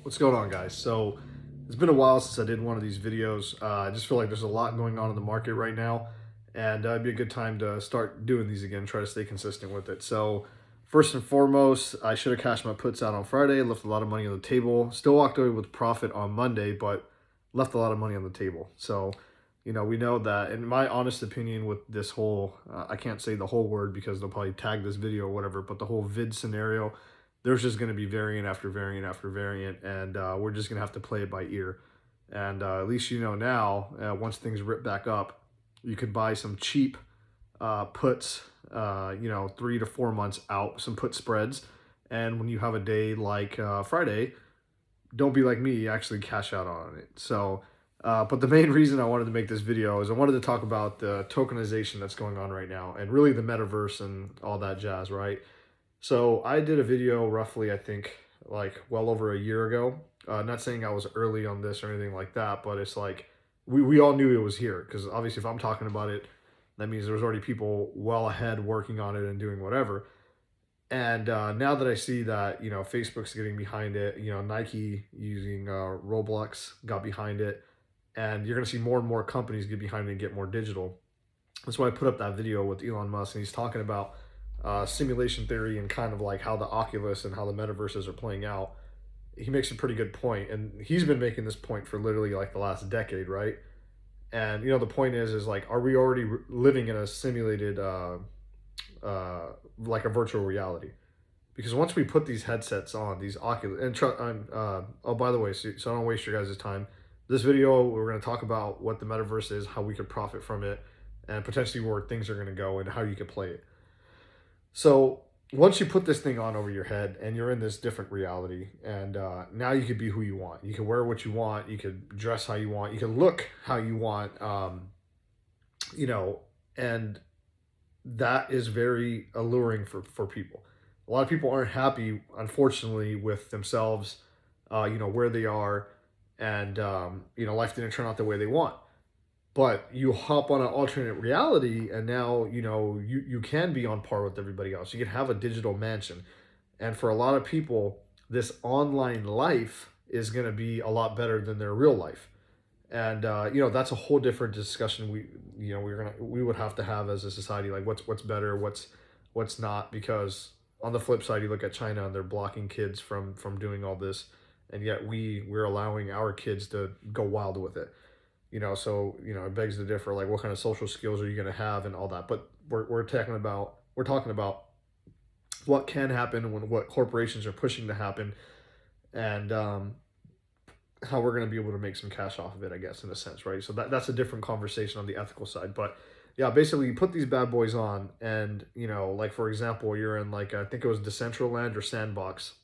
What's going on, guys? So it's been a while since I did one of these videos. I just feel like there's a lot going on in the market right now, and it'd be a good time to start doing these again, try to stay consistent with it. So first and foremost, I should have cashed my puts out on Friday, left a lot of money on the table, still walked away with profit on Monday, but left a lot of money on the table. So, we know that, in my honest opinion, with this whole, I can't say the whole word because they'll probably tag this video or whatever, but the whole vid scenario, there's just going to be variant after variant after variant, and we're just going to have to play it by ear. And at least now, once things rip back up, you could buy some cheap puts, 3 to 4 months out, some put spreads. And when you have a day like Friday, don't be like me, actually cash out on it. So, but the main reason I wanted to make this video is I wanted to talk about the tokenization that's going on right now and really the metaverse and all that jazz, right? So I did a video roughly, I think, like well over a year ago. Not saying I was early on this or anything like that, but it's like we all knew it was here because obviously if I'm talking about it, that means there was already people well ahead working on it and doing whatever. And now that I see that, Facebook's getting behind it, Nike using Roblox got behind it, and you're going to see more and more companies get behind it and get more digital. That's why I put up that video with Elon Musk, and he's talking about simulation theory and kind of like how the Oculus and how the metaverses are playing out. He makes a pretty good point, and he's been making this point for literally like the last decade, right? And the point is like, are we already living in a simulated, like a virtual reality? Because once we put these headsets on, these Oculus, and oh, by the way, so I don't waste your guys' time. This video, we're going to talk about what the metaverse is, how we could profit from it, and potentially where things are going to go and how you could play it. So once you put this thing on over your head and you're in this different reality, and now you could be who you want. You can wear what you want. You could dress how you want. You can look how you want. And that is very alluring for people. A lot of people aren't happy, unfortunately, with themselves, where they are, and life didn't turn out the way they want. But you hop on an alternate reality, and now you can be on par with everybody else. You can have a digital mansion, and for a lot of people, this online life is going to be a lot better than their real life. And that's a whole different discussion. We would have to have as a society, like what's better, what's not. Because on the flip side, you look at China and they're blocking kids from doing all this, and yet we're allowing our kids to go wild with it. So it begs to differ, like what kind of social skills are you going to have and all that. But we're talking about what can happen when what corporations are pushing to happen, and how we're going to be able to make some cash off of it, I guess, in a sense, right? So that's a different conversation on the ethical side. But yeah, basically you put these bad boys on, and like for example, you're in, like, I think it was Decentraland or Sandbox.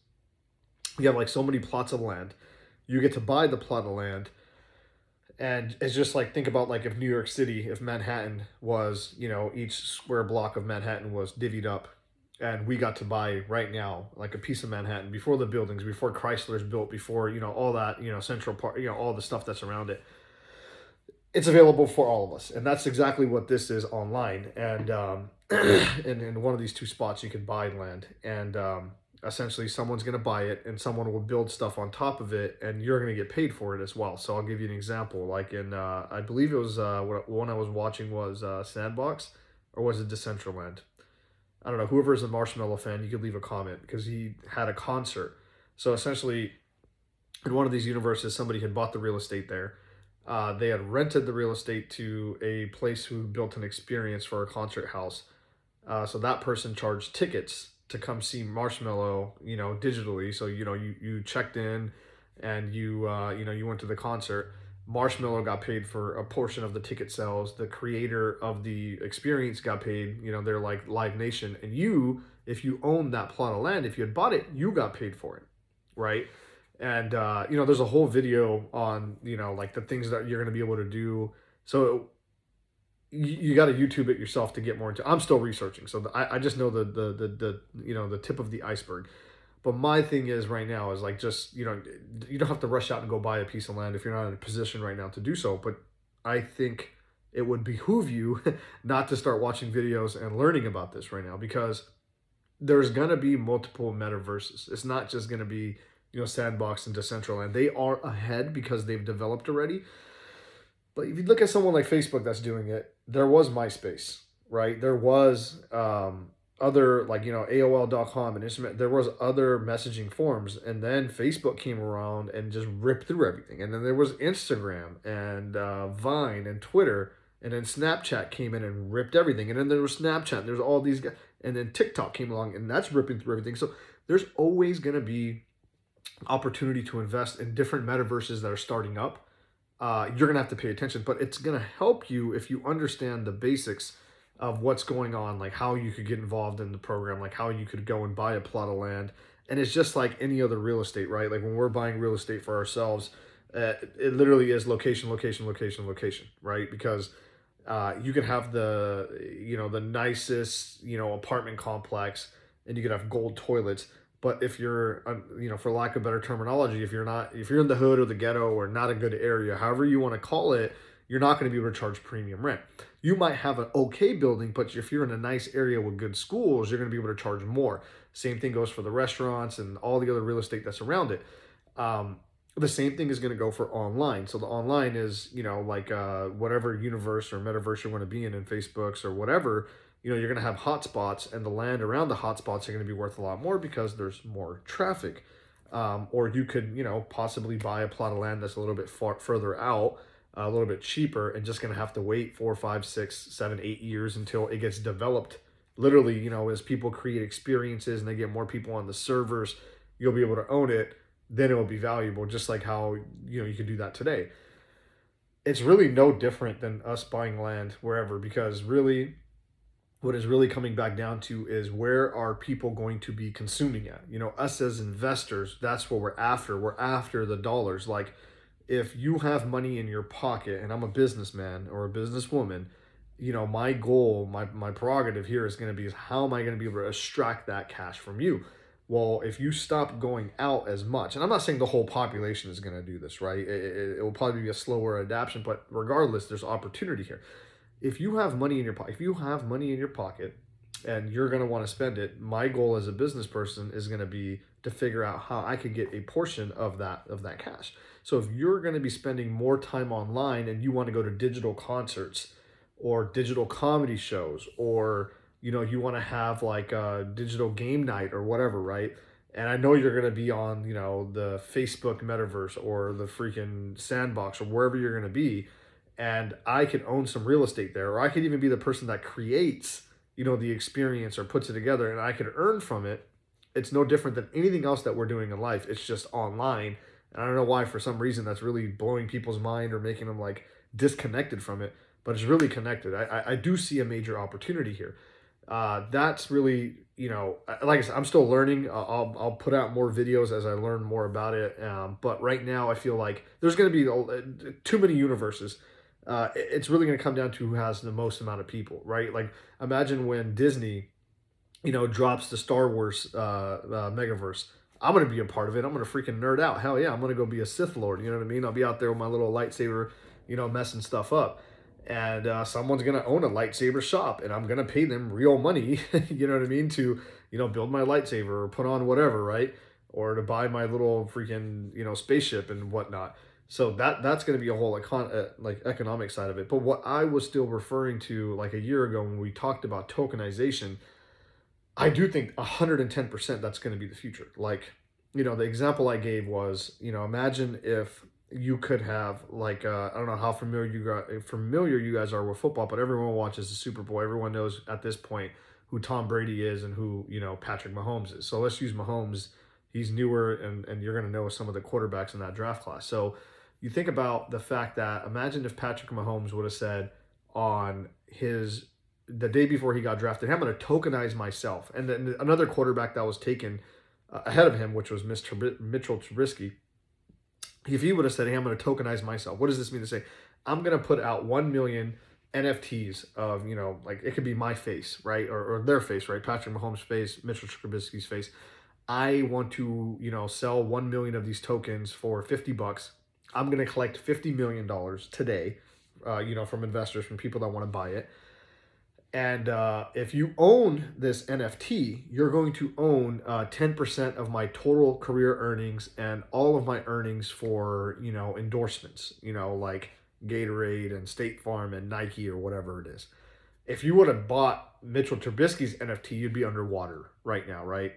You have like so many plots of land. You get to buy the plot of land, and it's just like, think about like if New York City, if Manhattan was, each square block of Manhattan was divvied up, and we got to buy right now like a piece of Manhattan before the buildings, before Chrysler's built, before all that, Central Park, all the stuff that's around it. It's available for all of us, and that's exactly what this is online. And in one of these two spots, you can buy land, and essentially someone's going to buy it, and someone will build stuff on top of it, and you're going to get paid for it as well. So I'll give you an example. Like in I believe it was one I was watching was Sandbox, or was it Decentraland? I don't know. Whoever is a Marshmallow fan, you could leave a comment, because he had a concert. So essentially, in one of these universes, somebody had bought the real estate there. They had rented the real estate to a place who built an experience for a concert house. So that person charged tickets to come see Marshmello, digitally. So you checked in, and you went to the concert. Marshmello got paid for a portion of the ticket sales. The creator of the experience got paid. They're like Live Nation, and if you owned that plot of land, if you had bought it, you got paid for it, right? And there's a whole video on like the things that you're going to be able to do. So you got to YouTube it yourself to get more into. I'm still researching, so I just know the tip of the iceberg. But my thing is right now is like, just you don't have to rush out and go buy a piece of land if you're not in a position right now to do so. But I think it would behoove you not to start watching videos and learning about this right now, because there's gonna be multiple metaverses. It's not just gonna be Sandbox and Decentraland. They are ahead because they've developed already. But if you look at someone like Facebook that's doing it, there was MySpace, right? There was other, like, AOL.com and Instagram. There was other messaging forms, and then Facebook came around and just ripped through everything. And then there was Instagram and Vine and Twitter, and then Snapchat came in and ripped everything. And then there was Snapchat, and there's all these guys, and then TikTok came along, and that's ripping through everything. So there's always going to be opportunity to invest in different metaverses that are starting up. You're gonna have to pay attention, but it's gonna help you if you understand the basics of what's going on, like how you could get involved in the program, like how you could go and buy a plot of land. And it's just like any other real estate, right? Like when we're buying real estate for ourselves, it literally is location, location, location, location, right? Because you can have the nicest apartment complex, and you could have gold toilets. But if you're, for lack of better terminology, if you're in the hood or the ghetto or not a good area, however you want to call it, you're not going to be able to charge premium rent. You might have an okay building, but if you're in a nice area with good schools, you're going to be able to charge more. Same thing goes for the restaurants and all the other real estate that's around it. The same thing is going to go for online. So the online is, like whatever universe or metaverse you want to be in Facebook's or whatever. You're going to have hotspots, and the land around the hotspots are going to be worth a lot more because there's more traffic. Or you could, possibly buy a plot of land that's a little bit further out, a little bit cheaper, and just going to have to wait 4, 5, 6, 7, 8 years until it gets developed. Literally, as people create experiences and they get more people on the servers, you'll be able to own it. Then it will be valuable, just like how, you could do that today. It's really no different than us buying land wherever, because really, what is really coming back down to is where are people going to be consuming at? Us as investors, that's what we're after. We're after the dollars. Like, if you have money in your pocket, and I'm a businessman or a businesswoman, my goal, my prerogative here is going to be, is how am I going to be able to extract that cash from you? Well, if you stop going out as much, and I'm not saying the whole population is going to do this, right? It will probably be a slower adaptation, but regardless, there's opportunity here. If you have money in your pocket, and you're going to want to spend it, my goal as a business person is going to be to figure out how I could get a portion of that cash. So if you're going to be spending more time online and you want to go to digital concerts or digital comedy shows, or you want to have like a digital game night or whatever, right? And I know you're going to be on the Facebook metaverse or the freaking Sandbox or wherever you're going to be, and I could own some real estate there, or I could even be the person that creates, the experience or puts it together, and I could earn from it. It's no different than anything else that we're doing in life. It's just online. And I don't know why, for some reason, that's really blowing people's mind or making them like disconnected from it, but it's really connected. I do see a major opportunity here. That's really, like I said, I'm still learning. I'll put out more videos as I learn more about it. But right now I feel like there's going to be too many universes. It's really going to come down to who has the most amount of people, right? Like, imagine when Disney, drops the Star Wars megaverse. I'm going to be a part of it. I'm going to freaking nerd out. Hell yeah, I'm going to go be a Sith Lord. You know what I mean? I'll be out there with my little lightsaber, messing stuff up. And someone's going to own a lightsaber shop, and I'm going to pay them real money, you know what I mean, to, build my lightsaber or put on whatever, right? Or to buy my little freaking, spaceship and whatnot. So that's going to be a whole economic side of it. But what I was still referring to like a year ago when we talked about tokenization, I do think 110% that's going to be the future. Like, the example I gave was, imagine if you could have like, I don't know how familiar you guys are with football, but everyone watches the Super Bowl. Everyone knows at this point who Tom Brady is and who, Patrick Mahomes is. So let's use Mahomes. He's newer, and you're going to know some of the quarterbacks in that draft class. So you think about the fact that, imagine if Patrick Mahomes would have said on the day before he got drafted, hey, I'm going to tokenize myself. And then another quarterback that was taken ahead of him, which was Mitchell Trubisky, if he would have said, hey, I'm going to tokenize myself, what does this mean to say? I'm going to put out 1 million NFTs of, like it could be my face, right? Or their face, right? Patrick Mahomes' face, Mitchell Trubisky's face. I want to, sell 1 million of these tokens for $50. I'm going to collect $50 million today, from investors, from people that want to buy it. And if you own this NFT, you're going to own 10% of my total career earnings and all of my earnings for, endorsements, like Gatorade and State Farm and Nike or whatever it is. If you would have bought Mitchell Trubisky's NFT, you'd be underwater right now, right?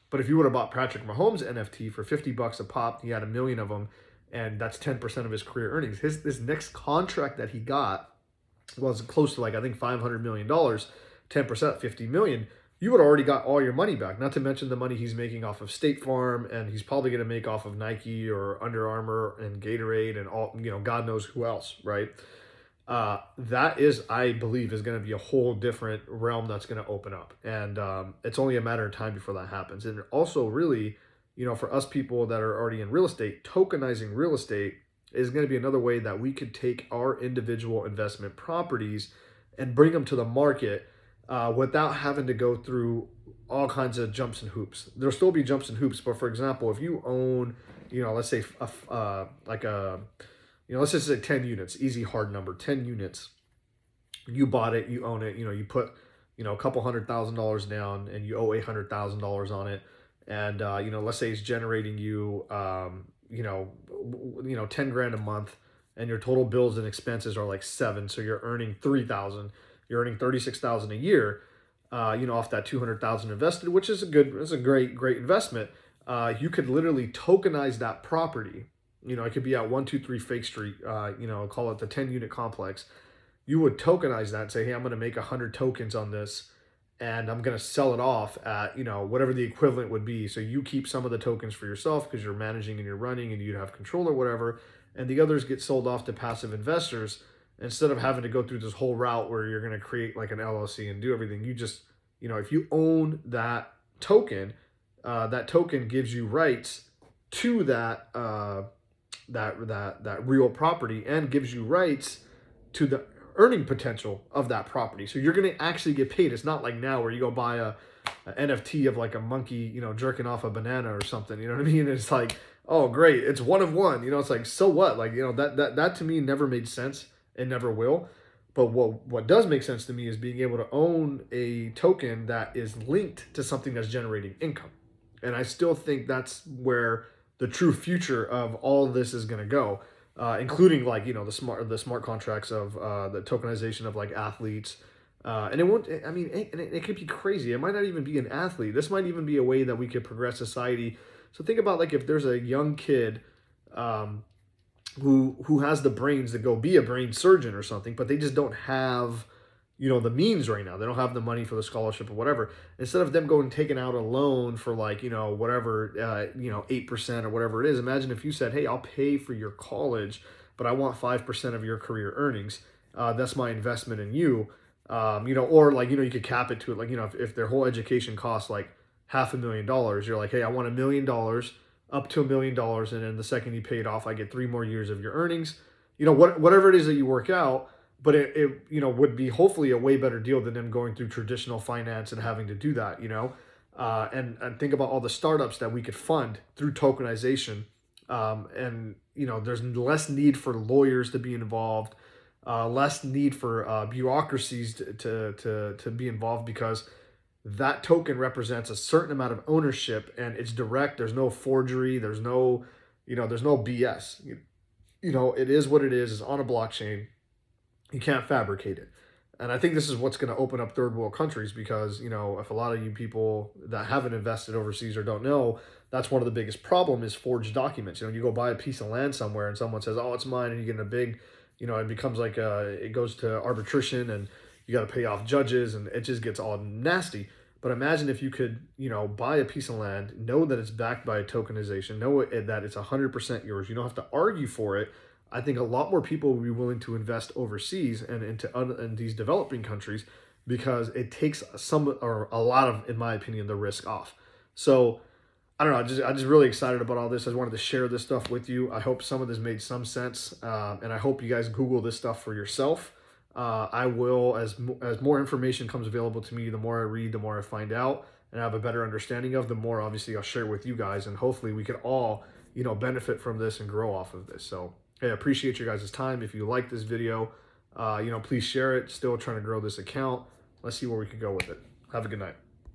But if you would have bought Patrick Mahomes' NFT for $50 a pop, he had a million of them, and that's 10% of his career earnings. This next contract that he got was close to, like, I think $500 million, 10%, 50 million. You would have already got all your money back. Not to mention the money he's making off of State Farm, and he's probably going to make off of Nike or Under Armour and Gatorade and all, God knows who else, right? That is, I believe, is going to be a whole different realm that's going to open up, and it's only a matter of time before that happens. And also, really, for us people that are already in real estate, tokenizing real estate is going to be another way that we could take our individual investment properties and bring them to the market without having to go through all kinds of jumps and hoops. There'll still be jumps and hoops, but for example, if you own, let's say let's just say 10 units, easy hard number, 10 units, you bought it, you own it, you put, a couple $100,000 down and you owe $800,000 on it. And, let's say it's generating you, 10 grand a month, and your total bills and expenses are like 7. So you're earning 3,000, you're earning 36,000 a year, off that 200,000 invested, which is a great investment. You could literally tokenize that property. It could be at 123 Fake Street, call it the 10 unit complex. You would tokenize that and say, hey, I'm going to make 100 tokens on this, and I'm going to sell it off at, whatever the equivalent would be. So you keep some of the tokens for yourself because you're managing and you're running and you'd have control or whatever. And the others get sold off to passive investors instead of having to go through this whole route where you're going to create like an LLC and do everything. You just, if you own that token gives you rights to that real property and gives you rights to the earning potential of that property. So you're going to actually get paid. It's not like now where you go buy a NFT of like a monkey, jerking off a banana or something. You know what I mean? It's like, oh, great, it's one of one. It's like, so what? Like, that to me never made sense and never will. But what does make sense to me is being able to own a token that is linked to something that's generating income. And I still think that's where the true future of all of this is going to go, including like, the smart contracts of the tokenization of like athletes. And it won't, I mean, it could be crazy. It might not even be an athlete. This might even be a way that we could progress society. So think about like if there's a young kid who has the brains to go be a brain surgeon or something, but they just don't have, the means right now. They don't have the money for the scholarship or whatever. Instead of them going taking out a loan for like, whatever, 8% or whatever it is. Imagine if you said, hey, I'll pay for your college, but I want 5% of your career earnings. That's my investment in you. Or like, you could cap it to it. Like, if their whole education costs like $500,000, you're like, hey, I want $1 million up to $1 million. And then the second you pay it off, I get 3 more years of your earnings, whatever it is that you work out. But it would be hopefully a way better deal than them going through traditional finance and having to do that, and think about all the startups that we could fund through tokenization. There's less need for lawyers to be involved, less need for bureaucracies to be involved, because that token represents a certain amount of ownership and it's direct. There's no forgery. There's no BS. It is what it is. It's on a blockchain. You can't fabricate it. And I think this is what's going to open up third world countries, because, if a lot of you people that haven't invested overseas or don't know, that's one of the biggest problem is forged documents. You go buy a piece of land somewhere and someone says, oh, it's mine. And you get in a big, it becomes like it goes to arbitration and you got to pay off judges and it just gets all nasty. But imagine if you could, buy a piece of land, know that it's backed by a tokenization, know that it's 100% yours. You don't have to argue for it. I think a lot more people will be willing to invest overseas and in these developing countries, because it takes a lot of, in my opinion, the risk off. So I don't know. I'm just really excited about all this. I just wanted to share this stuff with you. I hope some of this made some sense, and I hope you guys Google this stuff for yourself. I will, as more information comes available to me, the more I read, the more I find out, and I have a better understanding of, the more obviously I'll share with you guys, and hopefully we could all, benefit from this and grow off of this. So hey, I appreciate your guys' time. If you like this video, please share it. Still trying to grow this account. let's see where we can go with it. Have a good night.